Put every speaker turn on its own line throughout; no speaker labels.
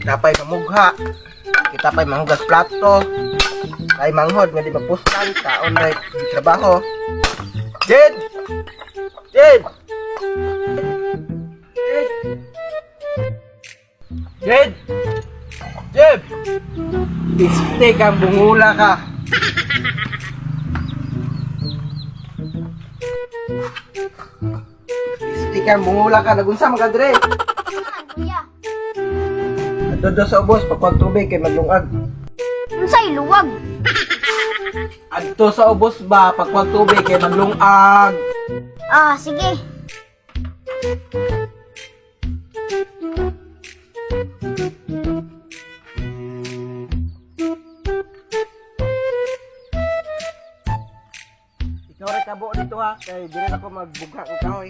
kita pa'y mamugha, kita pa'y manghugas plato, kay manghod nga di mapustan, kaon na trabaho. Jed! Jed! Jed! Jed! Piste kang bungula ka. Piste kang bungula ka. Nagunsa mga dre.
Saan, kuya?
Adodo sa ubos, pagpag tubig kay maglungag.
Unsay luwag?
Adto sa ubos ba, pagpag tubig kay maglungag.
Ah, sige.
Ikaw rin kabo dito ha, kay di rin ako magbugha ko kahoy.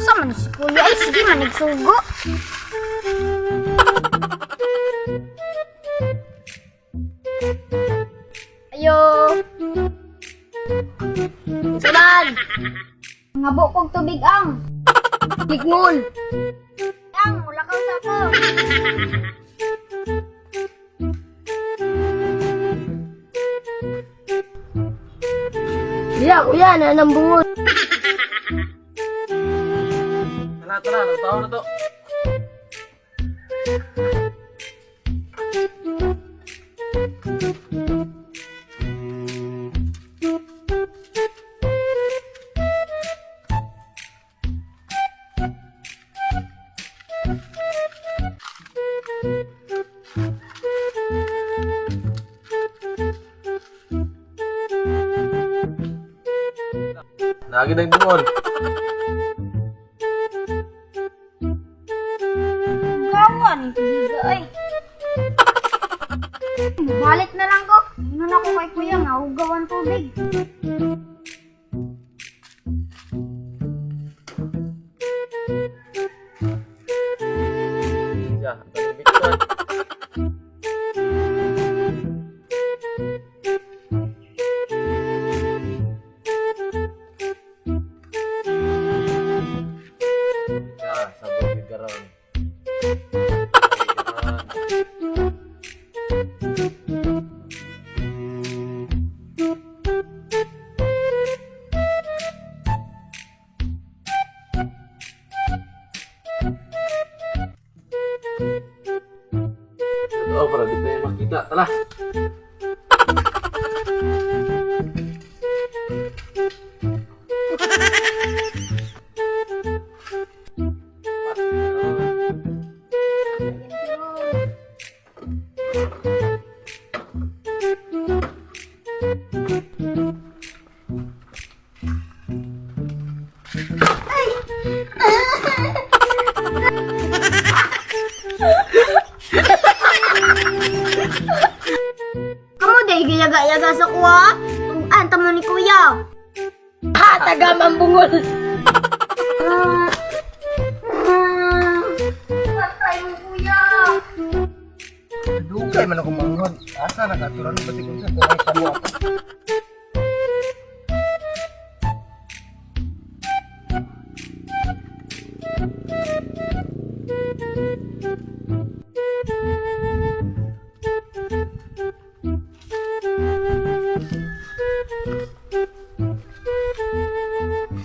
Sa man si kuya ay sige manigsugo. Ayo. Sulan. Ngabo kog tubig ang. Ligmon. Ang mulakaw sa ko. Iya, kuya, nanang bungot.
Tara, nagtawa na to. Lagi nagbungol.
Gawan, hindi ay. Balik na lang ko. Inon ako kay kuya nga, ugawan tubig.
Ya, bituan. Ya, sabon bigaran. Oh, para di tayo makita. Tala.
Kamu day gayaga-yaga sa kuha? Tungan tamo ni kuya. Ha, taga mambungol. Patay mo kuya.
Dugay man ako manghod. Asa nakaturan ba si kunsa tunay sa mo ako.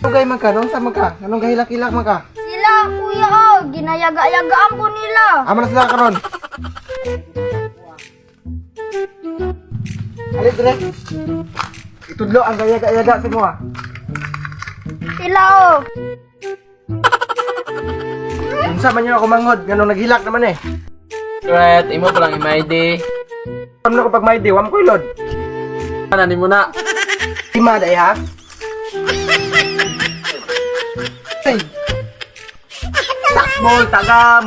Dugay man ka, nung sa man ka? Anong gahilak-hilak man ka?
Sila kuya oh, ginayaga-yagaan po nila.
Amo na sila karon. Ali dire. Itudlo ang gayaga-yaga sa mo.
Sila oh.
Unsa man yun ako manghod, nganong naghilak naman eh.
Right, imo pa lang i-ID.
Ano ko pag may di, wam ko ilod.
Ano mo na?
Lima day ha? Hey! Takbol, tagam!